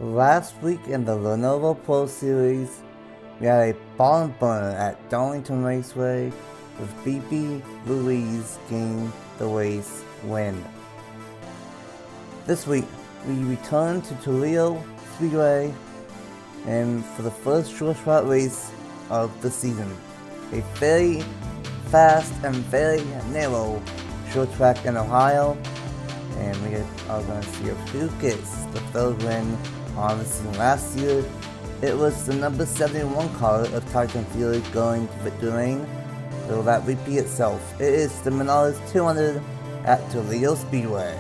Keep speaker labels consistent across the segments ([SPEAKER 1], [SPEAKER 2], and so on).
[SPEAKER 1] Last week in the Lenovo Pro Series, we had a barn burner at Darlington Raceway with BP Louise getting the race win. This week, we return to Toledo Speedway and for the first short track race of the season. A very fast and very narrow short track in Ohio, and we are going to see who gets the third win on the season. Last year, it was the number 71 car of Titan Fury going to victory lane. Will that repeat itself? It is the Menards 200 at Toledo Speedway.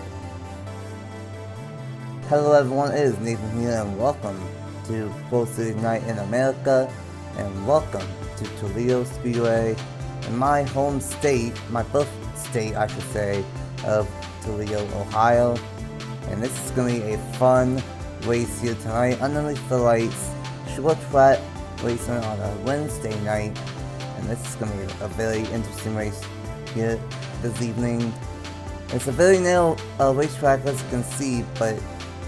[SPEAKER 1] Hello everyone, it is Nathan here and welcome to Pro Series Night in America and welcome to Toledo Speedway in my home state, my birth state I should say, of Toledo, Ohio. And this is going to be a fun race here tonight underneath the lights, short track racing on a Wednesday night, and this is going to be a very interesting race here this evening. It's a very narrow racetrack as you can see, but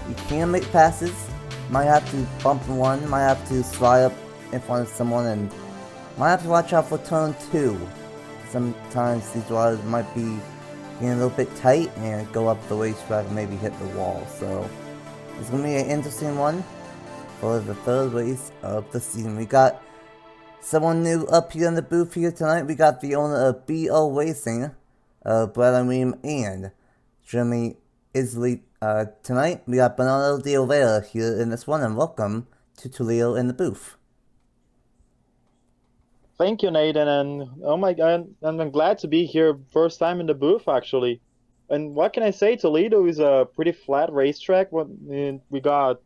[SPEAKER 1] you can make passes. Might have to bump one, might have to slide up in front of someone, and might have to watch out for turn 2. Sometimes these drivers might be getting a little bit tight and go up the racetrack and maybe hit the wall. So it's going to be an interesting one for the third race of the season. We got someone new up here in the booth here tonight. We got the owner of BO Racing, Brad Ream and Jeremy Isley. Tonight we got Bernardo de Oliveira here in this one, and welcome to Toledo in the booth.
[SPEAKER 2] Thank you, Nathan, and oh my God, I'm glad to be here first time in the booth actually. And what can I say? Toledo is a pretty flat racetrack. We got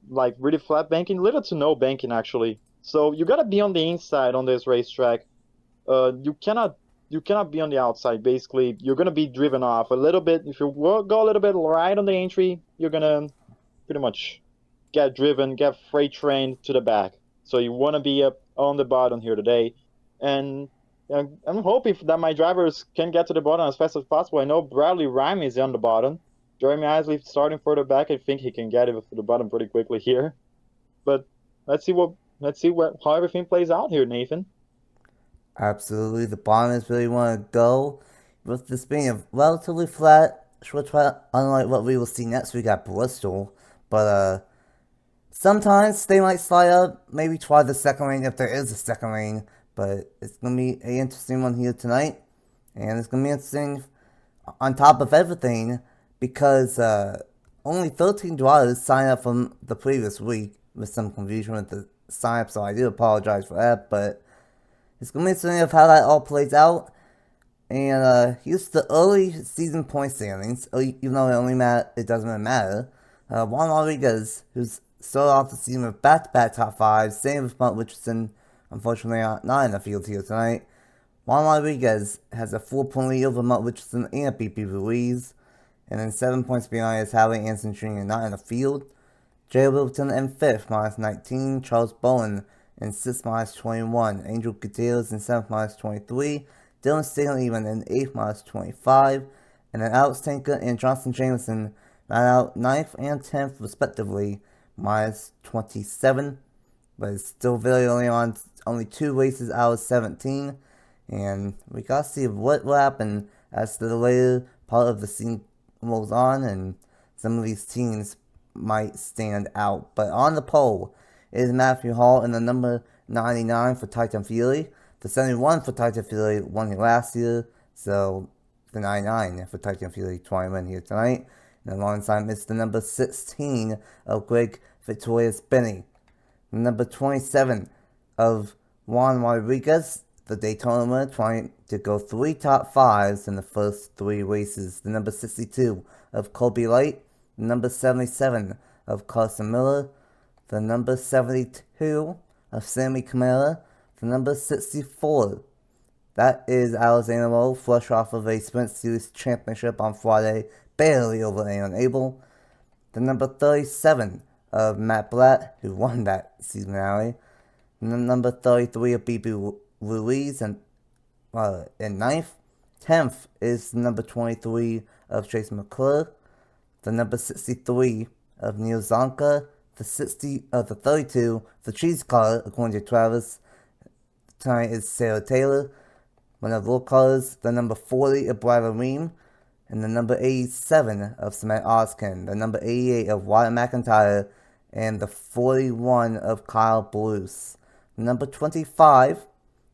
[SPEAKER 2] like really flat banking, little to no banking actually. So you gotta be on the inside on this racetrack. You cannot be on the outside. Basically, you're gonna be driven off a little bit. If you go a little bit right on the entry, you're gonna pretty much get freight trained to the back. So you want to be up on the bottom here today, and I'm hoping that my drivers can get to the bottom as fast as possible. I know Bradley Rhyme is on the bottom. Jeremy Isley starting further back. I think he can get it to the bottom pretty quickly here. But let's see how everything plays out here, Nathan.
[SPEAKER 1] Absolutely, the Bombers really want to go with this being a relatively flat short track, unlike what we will see next week at Bristol. But sometimes they might slide up, maybe try the second lane if there is a second lane. But it's going to be an interesting one here tonight. And it's going to be interesting on top of everything because only 13 drivers signed up from the previous week with some confusion with the sign up. So I do apologize for that. But it's going to be interesting of how that all plays out. And here's the early season point standings. Even though it doesn't really matter. Juan Rodriguez, who's started off the season with back-to-back top 5, same with Mark Richardson, unfortunately not in the field here tonight. Juan Rodriguez has a 4-point lead over Mark Richardson and BP Ruiz, and then 7 points behind is Howie Anson Jr. not in the field. Jay Wilton in 5th, minus 19, Charles Bowen in 6th, minus 21, Angel Gutierrez in 7th, minus 23, Dylan Stanley even in 8th, minus 25, and then Alex Tanker and Johnson Jameson ran out 9th and 10th respectively, minus 27, but it's still very early on, only 2 races out of 17, and we gotta see what will happen as the later part of the season rolls on, and some of these teams might stand out. But on the pole is Matthew Hall in the number 99 for Titan Fury. The 71 for Titan Fury won here last year, so the 99 for Titan Fury 21 here tonight. And alongside is the number 16 of Greg Victorious Benny. The number 27 of Juan Rodriguez, the Daytona winner, trying to go 3 top 5s in the first 3 races. The number 62 of Colby Light. The number 77 of Carson Miller. The number 72 of Sammy Camara. The number 64. That is Alexander Rowe, fresh off of a Sprint Series championship on Friday, barely over Aaron Abel. The number 37 of Matt Blatt, who won that season finale. The number 33 of BP Ruiz in 9th. 10th is the number 23 of Chase McClure. The number 63 of Neil Zonka. the 32, the cheese color, according to Travis. Tonight is Sarah Taylor. One of the little colors, the number 40 of Bridal Ream, and the number 87 of Cement Oskin, the number 88 of Wyatt McIntyre, and the 41 of Kyle Bruce. The number 25,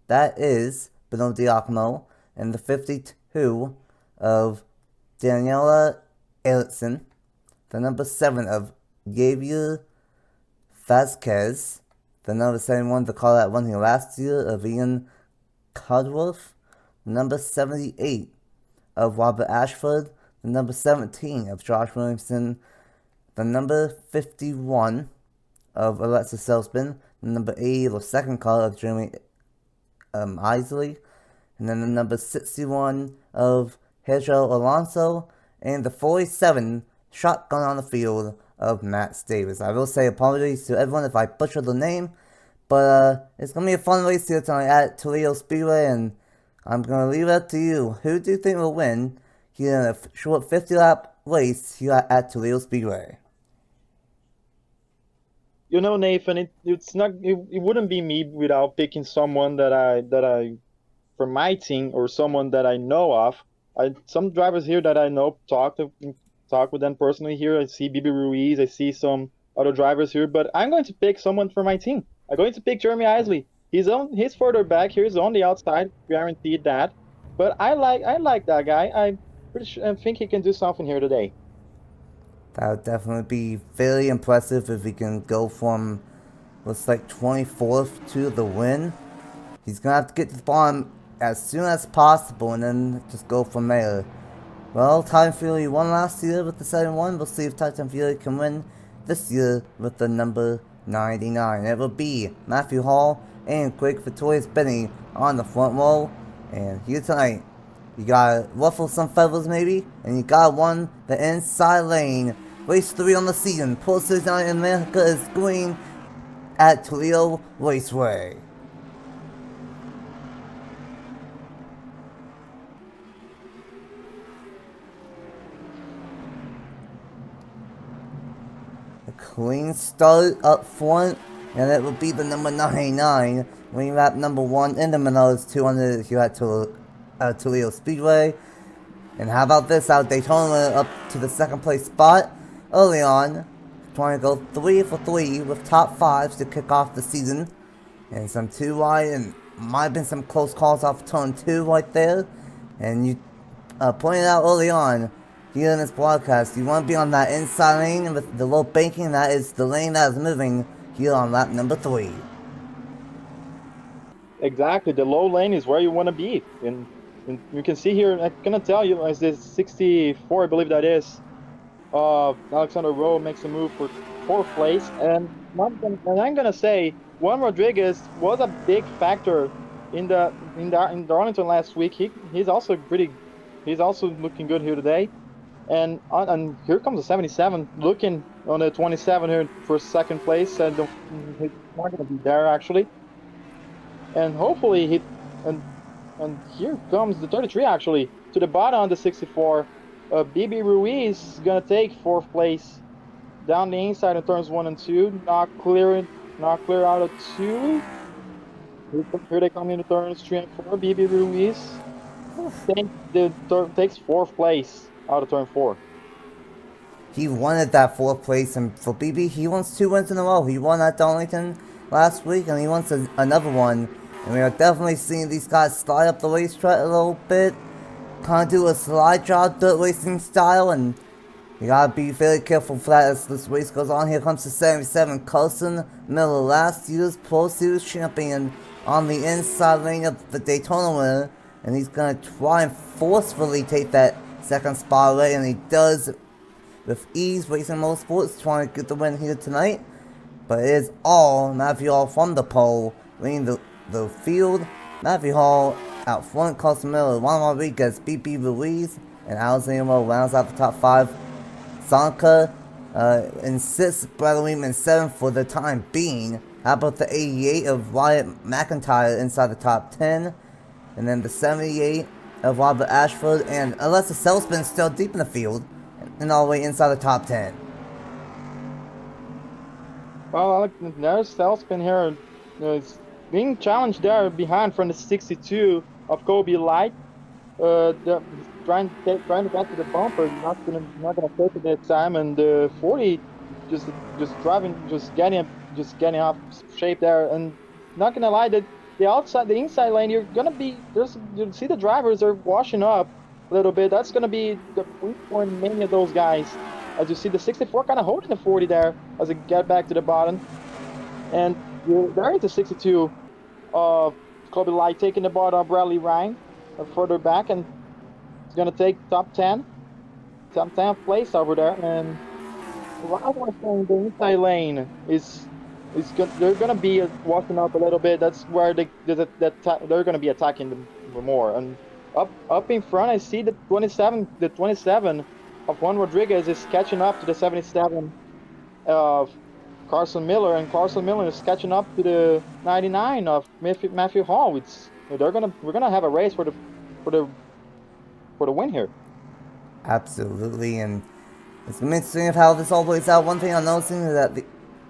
[SPEAKER 1] that is Beno Diacono, and the 52 of Daniela Erickson, the number 7 of Javier Vasquez, the number 71, the call that won here last year of Ian Cudworth, the number 78 of Robert Ashford, the number 17 of Josh Williamson, the number 51 of Alexa Salzman, the number 80, the second call of Jeremy Isley, and then the number 61 of Pedro Alonso, and the 47 shotgun on the field of Matt Davis. I will say apologies to everyone if I butchered the name, but it's going to be a fun race here tonight at Toledo Speedway, and I'm going to leave it up to you. Who do you think will win here in a short 50-lap race here at Toledo Speedway?
[SPEAKER 2] You know, Nathan, it wouldn't be me without picking someone that I from my team or someone that I know of. Some drivers here that I know talk with them personally here. I see Bibi Ruiz, I see some other drivers here, but I'm going to pick someone from my team. I'm going to pick Jeremy Isley. He's further back here. He's on the outside, guaranteed that. But I like that guy. I think he can do something here today.
[SPEAKER 1] That would definitely be very impressive if he can go from, looks like 24th to the win. He's going to have to get to the bottom as soon as possible and then just go from there. Well, Titan Fury won last year with the 7-1. We'll see if Titan Fury can win this year with the number 99. It will be Matthew Hall and Greg Victorious Benny on the front row. And here tonight, you gotta ruffle some feathers maybe, and you gotta won the inside lane. Race 3 on the season. Pro Series in America is going at Toledo Raceway. A clean start up front, and it will be the number 99. Winning lap number 1 in the Menards 200 here at Toledo Speedway. And how about this out Daytona up to the second place spot early on, trying to go 3 for 3 with top 5s to kick off the season. And some 2 wide, and might have been some close calls off turn 2 right there. And you pointed out early on here in this broadcast, you want to be on that inside lane with the low banking. That is the lane that is moving here on lap number 3.
[SPEAKER 2] Exactly, the low lane is where you want to be, and you can see here. I'm gonna tell you, as this 64, I believe that is, Alexander Rowe makes a move for 4th place, and I'm gonna say Juan Rodriguez was a big factor in Darlington last week. He's also looking good here today, and here comes the 77 looking on the 27 here for 2nd place, and he's not gonna be there actually. And hopefully and here comes the 33 actually to the bottom on the 64. Bibi Ruiz is gonna take 4th place down the inside in turns 1 and 2. Not clear out of 2. Here they come into turns 3 and 4. Bibi Ruiz takes 4th place out of turn 4.
[SPEAKER 1] He wanted that 4th place, and for BB, he wants 2 wins in a row. He won at Darlington last week, and he wants another one. And we are definitely seeing these guys slide up the racetrack a little bit. Kind of do a slide job, dirt racing style, and you gotta be very careful for that as this race goes on. Here comes the 77, Carson Miller, last year's Pro Series champion, on the inside lane of the Daytona winner. And he's gonna try and forcefully take that 2nd spot away, and he does with ease. Racing Motorsports trying to get the win here tonight. But it is all Matthew Hall from the pole, leading the field. Matthew Hall out front, Carson Miller, Juan Rodriguez, BP Ruiz, and Alexander rounds out the top 5. Sanka in 6th, Bradley in 7th for the time being. How about the 88 of Wyatt McIntyre inside the top 10? And then the 78 of Robert Ashford, and Alexa Salzman still deep in the field and all the way inside the top 10.
[SPEAKER 2] Well, Alec, there's Salzman here. Is being challenged there behind from the 62 of Kobe Light. He's trying to get to the bumper, not gonna take it that time, and the 40 just driving, just getting off shape there, and not gonna lie, that the inside lane, you're gonna be there's you see the drivers are washing up a little bit. That's gonna be the weak point in many of those guys. As you see, the 64 kind of holding the 40 there as they get back to the bottom, and there is the 62 of Kobe Light taking the bottom of Bradley Ryan further back, and it's gonna take top 10th place over there. And what I was saying, the inside lane they're gonna be walking up a little bit. That's where they're gonna be attacking them more. And up in front, I see the 27 of Juan Rodriguez is catching up to the 77 of Carson Miller, and Carson Miller is catching up to the 99 of Matthew Hall. We're gonna have a race for the for the win here.
[SPEAKER 1] Absolutely, and it's interesting of how this all plays out. One thing I'm noticing is that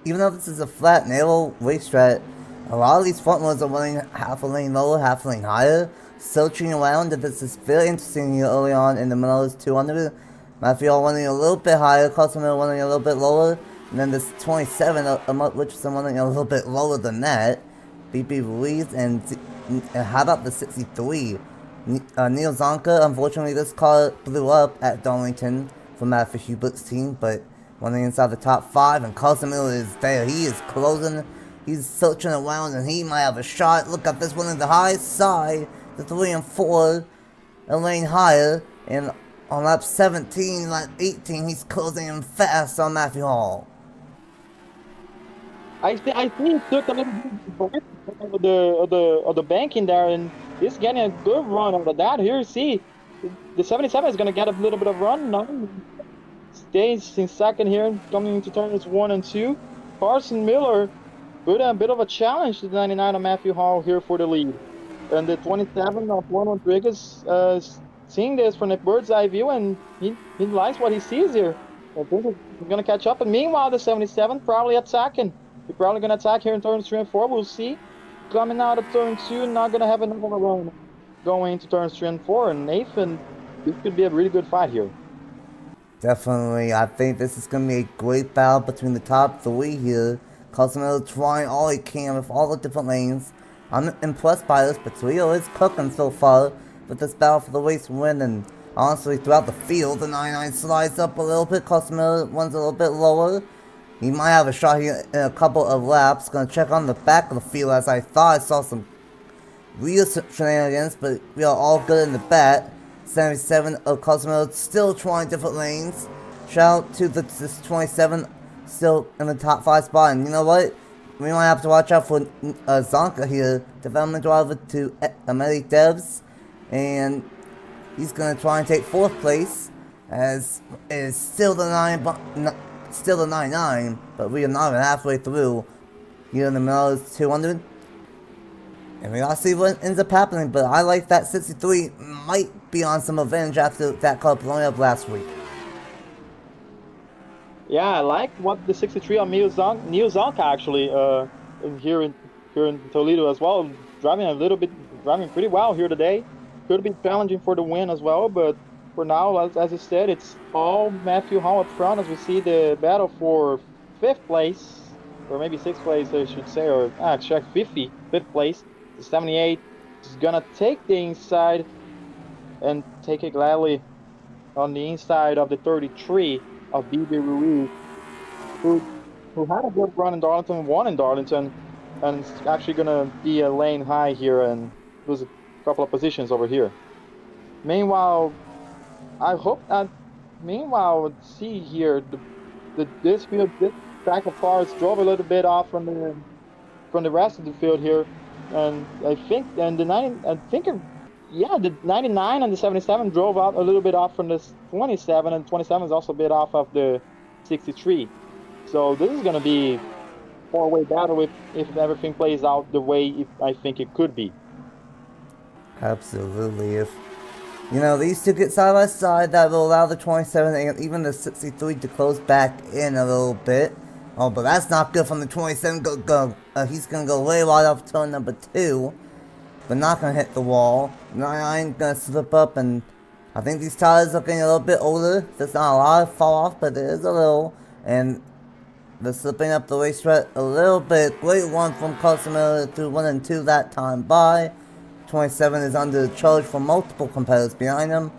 [SPEAKER 1] even though this is a flat, narrow racetrack, a lot of these front ones are running half a lane lower, half a lane higher, searching around. And this is very interesting here early on in the Menards 200. Matthew running a little bit higher, Cosmo running a little bit lower, and then this 27, Richardson running a little bit lower than that. BP Ruiz and how about the 63? Neil Zonka, unfortunately, this car blew up at Darlington for Matthew Hubert's team, but running inside the top 5, and Carson Miller is there. He is closing, he's searching around, and he might have a shot. Look at this one on the high side, the 3 and 4, a lane higher, and on lap 17, lap 18, he's closing in fast on Matthew Hall.
[SPEAKER 2] I think he took a little bit of the banking there, and he's getting a good run out of that. Here you see the 77 is gonna get a little bit of run now. Stays in second here, coming into turns 1 and 2. Carson Miller put a bit of a challenge to the 99 of Matthew Hall here for the lead. And the 27 of Juan Rodriguez seeing this from a bird's eye view, and he likes what he sees here. I think he's going to catch up. And meanwhile, the 77 probably attacking. He's probably going to attack here in turns 3 and 4. We'll see. Coming out of turn 2, not going to have another run going into turns 3 and 4. And Nathan, this could be a really good fight here.
[SPEAKER 1] Definitely, I think this is going to be a great battle between the top 3 here. Cosmo trying all he can with all the different lanes. I'm impressed by this, but Toledo is cooking so far with this battle for the race win. And honestly, throughout the field, the 99 slides up a little bit. Cosmo runs a little bit lower. He might have a shot here in a couple of laps. Gonna check on the back of the field, as I thought I saw some real shenanigans, but we are all good in the bat. 77 of Cosmo still trying different lanes. Shout out to this 27 still in the top 5 spot. And you know what? We might have to watch out for Zonka here, development driver to Medic Devs. And he's going to try and take 4th place, as it is still the 99, but we are not even halfway through here in the Menards 200. And we gotta see what ends up happening, but I like that 63 might be on some revenge after that car blowing up last week.
[SPEAKER 2] Yeah, I like what the 63 on Neil Zonka actually here in Toledo as well, driving pretty well here today. Could be challenging for the win as well, but for now, as you said, it's all Matthew Hall up front as we see the battle for 5th place, or maybe 6th place, I should say, or check 5th place. The 78 is gonna take the inside and take it gladly on the inside of the 33 of BB Ruiz, who had a good run in Darlington, won in Darlington, and it's actually gonna be a lane high here and lose a couple of positions over here. Meanwhile, I hope that let's see here this track of cars drove a little bit off from the rest of the field here, and I think the 99 and the 77 drove out a little bit off from the 27, and 27 is also a bit off of the 63. So this is going to be four-way battle if everything plays out the way I think it could be.
[SPEAKER 1] Absolutely. If these two get side by side, that will allow the 27 and even the 63 to close back in a little bit. Oh, but that's not good from the 27. He's gonna go way wide off turn number 2, but not gonna hit the wall. 99 gonna slip up, and I think these tires are getting a little bit older. There's not a lot of fall off, but there is a little. And they're slipping up the racetrack a little bit. Great one from Casimiro to 1 and 2 that time by. 27 is under charge from multiple competitors behind him.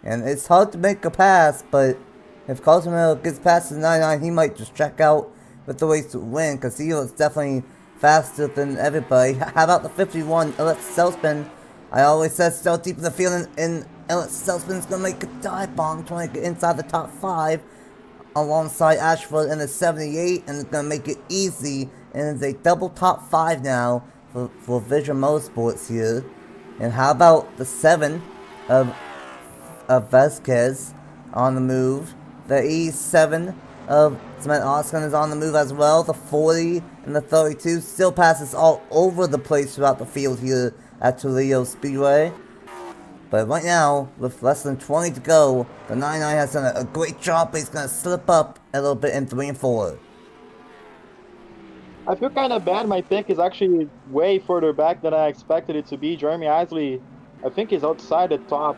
[SPEAKER 1] And it's hard to make a pass, but if Casimiro gets past the 99, he might just check out with the race to win, because he was definitely faster than everybody. How about the 51, Alex Selspin? I always said still deep in the field, and Alex Selspin's going to make a dive bomb, trying to get inside the top 5 alongside Ashford in the 78, and it's going to make it easy. And it's a double top 5 now for Vision Motorsports here. And how about the 7 of Vasquez on the move? The E7 of Cement Austin is on the move as well. The 40 and the 32 still passes all over the place throughout the field here at Toledo Speedway. But right now, with less than 20 to go, the 99 has done a great job, but he's going to slip up a little bit in 3 and 4.
[SPEAKER 2] I feel kind of bad. My pick is actually way further back than I expected it to be. Jeremy Isley, I think he's outside the top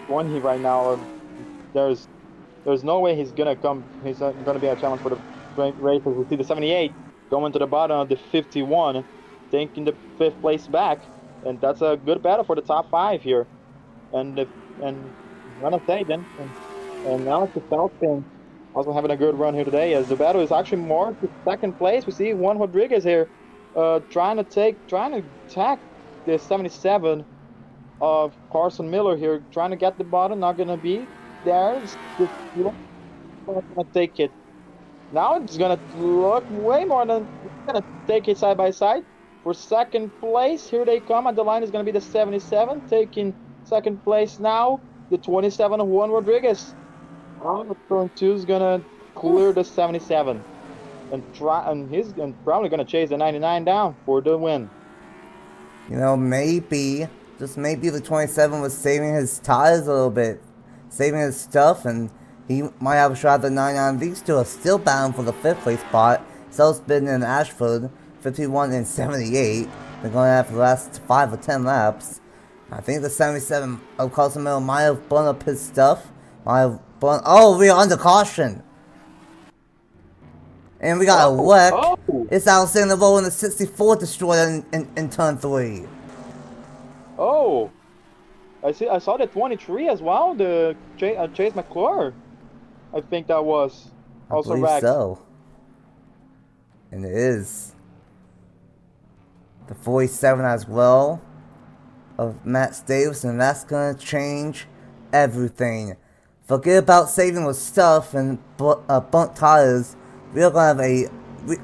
[SPEAKER 2] 20 right now. There's there's no way he's gonna come. He's not gonna be a challenge for the race. As we see the 78 going to the bottom of the 51, taking the 5th place back, and that's a good battle for the top 5 here. And I'm gonna say then, and now it's the Falcons also having a good run here today. As the battle is actually more to 2nd place. We see Juan Rodriguez here, trying to attack the 77 of Carson Miller here, trying to get the bottom. Not gonna be there. It's just not gonna take it. Now it's gonna look way more than it's gonna take it side by side. For 2nd place, here they come, and the line is gonna be the 77 taking 2nd place now. The 27 of Juan Rodriguez. Turn 2 is gonna clear the 77 and he's probably gonna chase the 99 down for the win.
[SPEAKER 1] You know, maybe, just maybe the 27 was saving his tires a little bit, saving his stuff, and he might have a shot at the 99. These two are still bound for the 5th place spot. Selspin and Ashford, 51 and 78. They're going to have the last 5 or 10 laps. I think the 77 of Casimiro might have blown up his stuff. Might have blown. Oh, we are under caution. And we got a wreck.
[SPEAKER 2] Oh,
[SPEAKER 1] It's Alexander Rowe in the 64 destroyed in turn 3.
[SPEAKER 2] oh! I saw the 23 as well. The Chase McClure. I think that was
[SPEAKER 1] I
[SPEAKER 2] also
[SPEAKER 1] believe
[SPEAKER 2] wrecked.
[SPEAKER 1] so. And it is. The 47 as well of Matt Davis, and that's gonna change everything. Forget about saving with stuff and burnt tires. We're gonna have a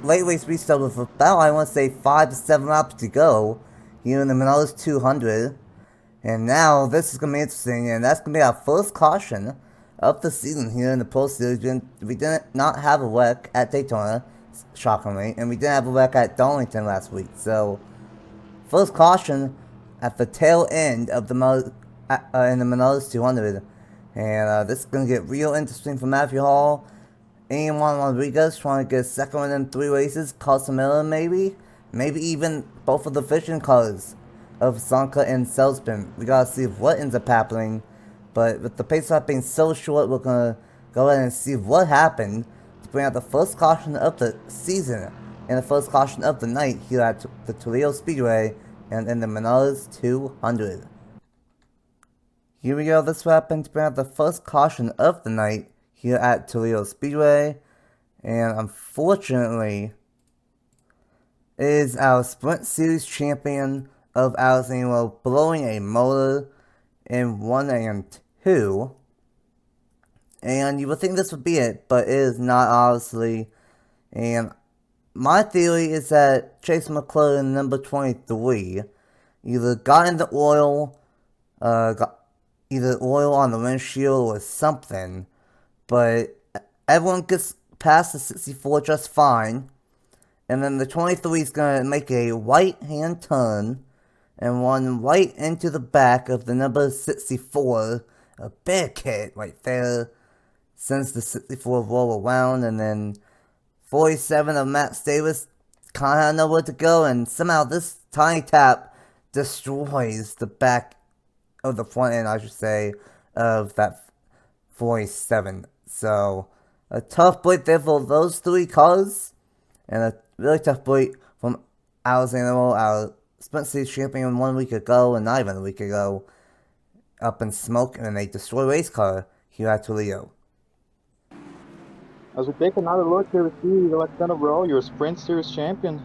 [SPEAKER 1] late race restart with about, I want to say, 5 to 7 laps to go here in the Menards 200. And now this is gonna be interesting, and that's gonna be our first caution of the season here in the Pro Series. We didn't not have a wreck at Daytona, shockingly, and we didn't have a wreck at Darlington last week. So first caution at the tail end of the in the Menards 200, and this is gonna get real interesting for Matthew Hall. And Juan Rodriguez trying to get a 2nd win in 3 races. Casimiro maybe even both of the fishing cars of Sanka and Selspin. We gotta see what ends up happening. But with the pace stop being so short, we're gonna go ahead and see what happened to bring out the first caution of the season and the first caution of the night here at the Toledo Speedway and in the Menards 200. Here we go. This will happen to bring out the first caution of the night here at Toledo Speedway, and unfortunately is our Sprint Series champion of Alexander blowing a motor in 1 and 2. And you would think this would be it, but it is not, obviously. And my theory is that Chase McClellan, number 23, either got in the oil, got either oil on the windshield or something, but everyone gets past the 64 just fine, and then the 23 is going to make a right hand turn and run right into the back of the number 64. A big hit right there, sends the 64 roll around, and then 47 of Max Davis kind of know where to go, and somehow this tiny tap destroys the back of the front end, I should say, of that 47. So, a tough break there for those three cars, and a really tough break from Alexander, our Sprint Series champion 1 week ago, and not even a week ago, up in smoke in a destroy race car here at Toledo.
[SPEAKER 2] As we take another look here, we see Alexander Rowe, your Sprint Series champion.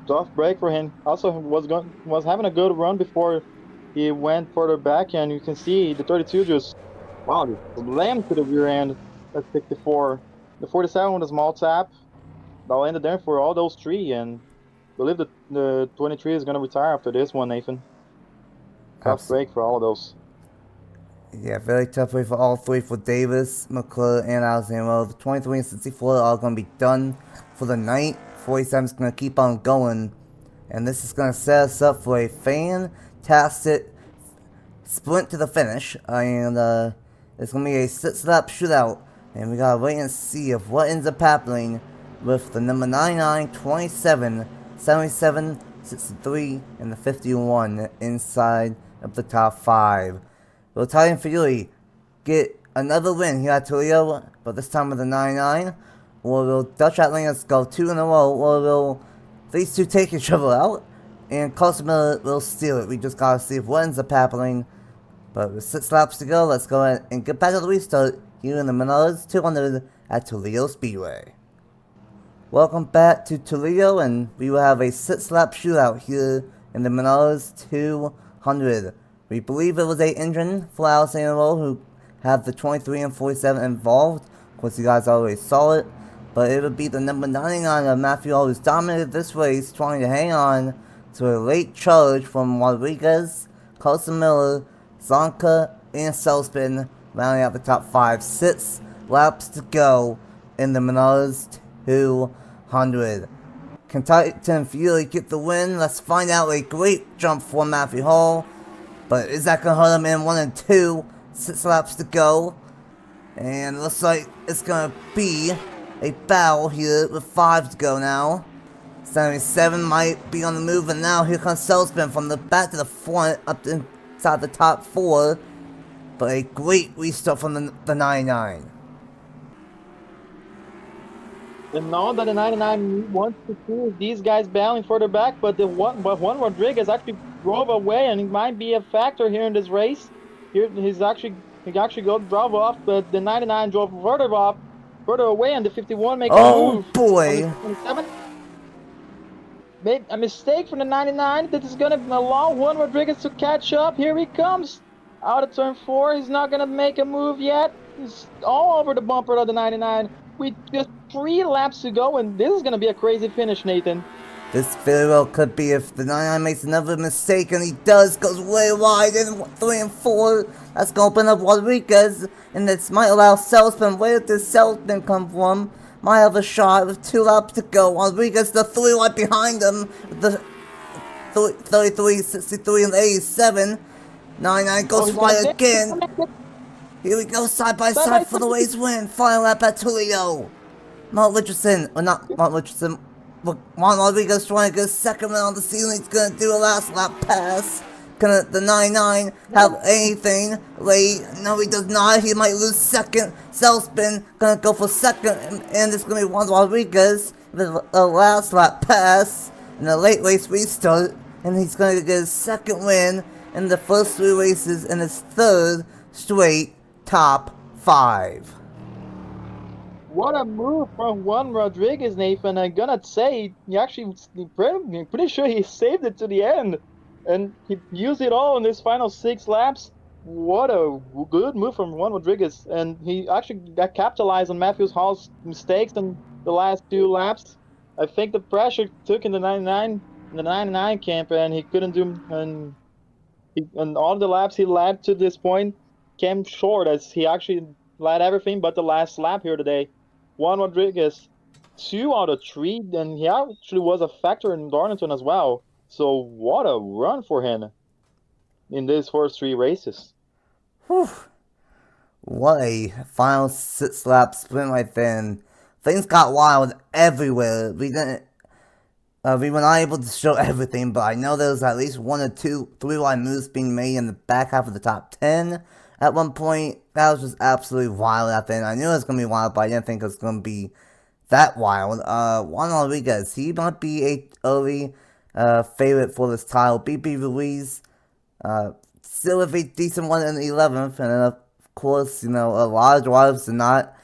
[SPEAKER 2] Tough break for him. Also was having a good run before he went further back, and you can see the 32 just wow, just slammed to the rear end at 64. The 47 with a small tap. That'll end it there for all those three, and I believe the 23 is gonna retire after this one, Nathan. Tough
[SPEAKER 1] Absolutely.
[SPEAKER 2] break for all of those.
[SPEAKER 1] Yeah, very tough way for all three, for Davis, McClure, and Alexander. The 23 and 64 are all going to be done for the night. 47 is going to keep on going. And this is going to set us up for a fantastic sprint to the finish. And it's going to be a 6-lap shootout. And we got to wait and see of what ends up happening with the number 99, 27, 77, 63, and the 51 inside of the top 5. Will Italian Fury get another win here at Toledo, but this time with the 99? Or will Dutch Atlantis go 2 in a row? Or will these two take each other out? And Carson Miller will steal it. We just gotta see what ends up happening. But with 6 laps to go, let's go ahead and get back to the restart here in the Menards 200 at Toledo Speedway. Welcome back to Toledo, and we will have a 6-lap shootout here in the Menards 200. We believe it was a engine for Alexander Rowe, who had the 23 and 47 involved. Of course, you guys already saw it. But it would be the number 99 of Matthew Hall, who's dominated this race, trying to hang on to a late charge from Rodriguez, Carson Miller, Zonka, and Selspin, rounding out the top 5. 6 laps to go in the Menards 200. Can Titan Fury get the win? Let's find out. A great jump for Matthew Hall. But is that going to hurt him in 1 and 2? 6 laps to go. And it looks like it's going to be a battle here with 5 to go now. 77 might be on the move, and now here comes Selspin from the back to the front, up inside the top 4. But a great restart from the 99.
[SPEAKER 2] And now that the 99 wants to see these guys battling further back, but Juan Rodriguez actually drove away, and he might be a factor here in this race. Here he actually drove off, but the 99 drove further away, and the 51 make a
[SPEAKER 1] Oh
[SPEAKER 2] move on the
[SPEAKER 1] boy!
[SPEAKER 2] 27. Made a mistake from the 99 that is gonna allow Juan Rodriguez to catch up. Here he comes out of turn 4. He's not gonna make a move yet. He's all over the bumper of the 99. We just 3 laps to go, and this is gonna be a crazy finish, Nathan.
[SPEAKER 1] This very well could be if the 99 makes another mistake, and he does, goes way wide in 3 and 4. That's gonna open up Rodriguez, and this might allow Selspin. Where did this Selspin come from? Might have a shot with 2 laps to go. Rodriguez, the 3 right behind him. The 33, 63, and 87. 99 goes wide again. Here we go, side by side for the race win. Final lap at Toledo. Mark Richardson, or not Mark Richardson, Juan Rodriguez trying to get a second win on the season. He's gonna do a last lap pass. Gonna the 99 have anything late? No, he does not. He might lose second. Selspin gonna go for second, and it's gonna be Juan Rodriguez with a last lap pass and a late race restart, and he's gonna get his second win in the first 3 races and his 3rd straight top 5.
[SPEAKER 2] What a move from Juan Rodriguez, Nathan. I'm gonna say he actually pretty sure he saved it to the end, and he used it all in his final 6 laps. What a good move from Juan Rodriguez, and he actually got capitalized on Matthew Hall's mistakes in the last 2 laps. I think the pressure took in the 99 camp, and he couldn't do, and all the laps he led to this point came short, as he actually led everything but the last lap here today. Juan Rodriguez, 2 out of 3, and he actually was a factor in Darlington as well. So what a run for him in these first 3 races.
[SPEAKER 1] Whew. What a final 6 lap sprint right then things got wild everywhere. We were not able to show everything, but I know there was at least one or two three-wide moves being made in the back half of the top 10 at one point. That was just absolutely wild out there. And I knew it was going to be wild, but I didn't think it was going to be that wild. Juan Rodriguez, he might be a early favorite for this title. BB Ruiz, still with a decent one in the 11th. And then, of course, a lot of drivers did not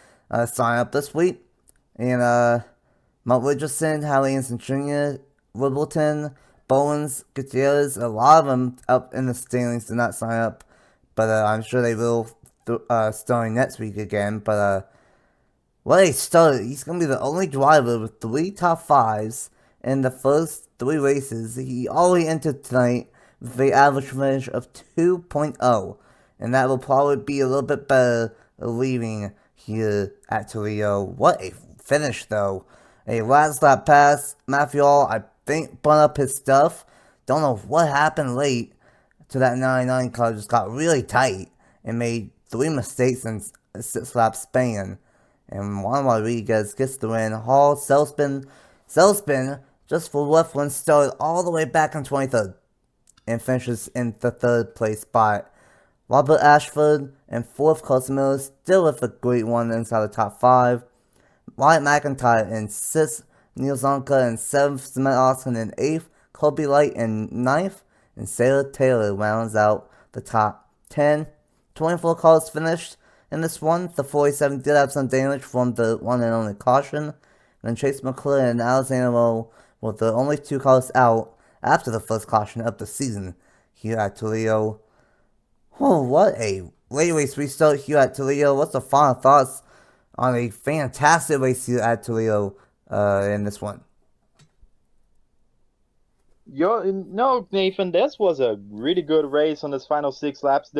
[SPEAKER 1] sign up this week. And, Mark Richardson, Hallie Anson Jr., Wimbledon, Bowens, Gutierrez, a lot of them up in the standings did not sign up. But I'm sure they will starting next week again. But what a start. He's going to be the only driver with 3 top 5s in the first 3 races. He already entered tonight with an average finish of 2.0. And that will probably be a little bit better leaving here at Toledo. What a finish, though. A last lap pass. Matthew All, I think, spun up his stuff. Don't know what happened late to that 99 car. Just got really tight and made 3 mistakes in a 6 lap span. And Juan Rodriguez gets the win. Hall, Selspin, just for reference, started all the way back in 23rd and finishes in the 3rd place spot. Robert Ashford and 4th, Carson Miller, still with a great one inside the top 5. Wyatt McIntyre in 6th, Neil Zonka in 7th, Cement Austin in 8th, Kobe Light in 9th, and Sarah Taylor rounds out the top 10. 24 cars finished in this one. The 47 did have some damage from the one and only caution. And then Chase McClure and Alexander Rowe were the only 2 cars out after the first caution of the season here at Toledo. Oh, what a late race restart here at Toledo. What's the final thoughts on a fantastic race here at Toledo in this one?
[SPEAKER 2] No, Nathan, this was a really good race on this final 6 laps.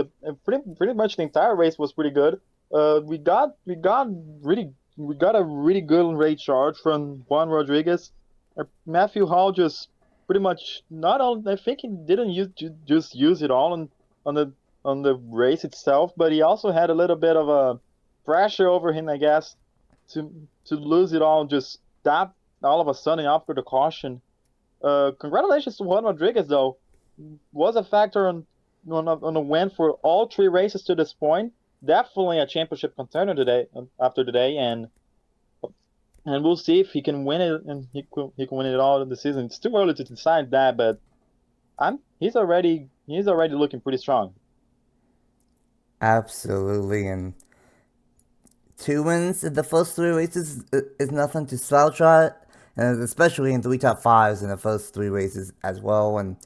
[SPEAKER 2] Pretty much the entire race was pretty good. We got a really good rate charge from Juan Rodriguez. Matthew Hall just pretty much not all. I think he didn't just use it all on the race itself, but he also had a little bit of a pressure over him, I guess, to lose it all, just stop all of a sudden after the caution. Congratulations to Juan Rodriguez, though. Was a factor on a win for all 3 races to this point. Definitely a championship contender after today, and we'll see if he can win it, and he can win it all in the season. It's too early to decide that, but he's already looking pretty strong.
[SPEAKER 1] Absolutely, and 2 wins in the first 3 races is nothing to slouch at, and especially in 3 top 5s in the first 3 races as well. And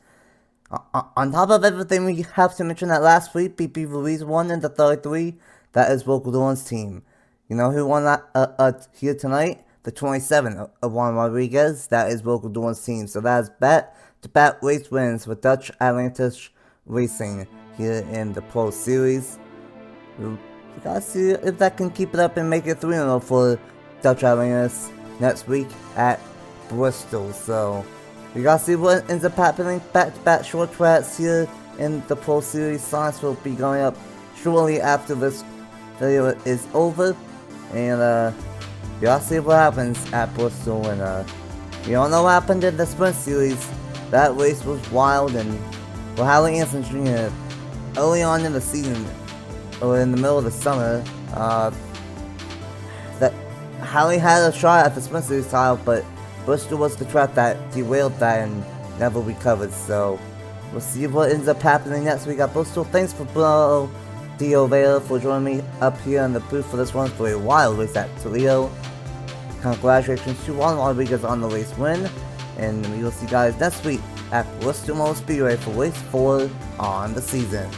[SPEAKER 1] on top of everything, we have to mention that last week, BP Ruiz won in the 33. That is Vocal Dawn's team. You know who won that here tonight? The 27 of Juan Rodriguez. That is Vocal Dawn's team. So that is back-to-back race wins for Dutch Atlantis Racing here in the Pro Series. We gotta see if that can keep it up and make it 3-0 for Dutch Atlantis next week at Bristol. So we gotta see what ends up happening. Back-to-back short tracks here in the Pro Series. Science will be going up shortly after this video is over. And we gotta see what happens at Bristol. And we all know what happened in the Sprint Series. That race was wild, and for Hallie Anson Jr. early on in the season, or in the middle of the summer, that Hallie had a shot at the Sprint Series title, but Bristol was the track that derailed that and never recovered. So we'll see what ends up happening next week at Bristol. Thanks for Bruno Diovera for joining me up here in the booth for this one for a wild race at Toledo. Congratulations to Juan Rodriguez on the race win, and we will see you guys next week at Bristol Motor Speedway for race 4 on the season.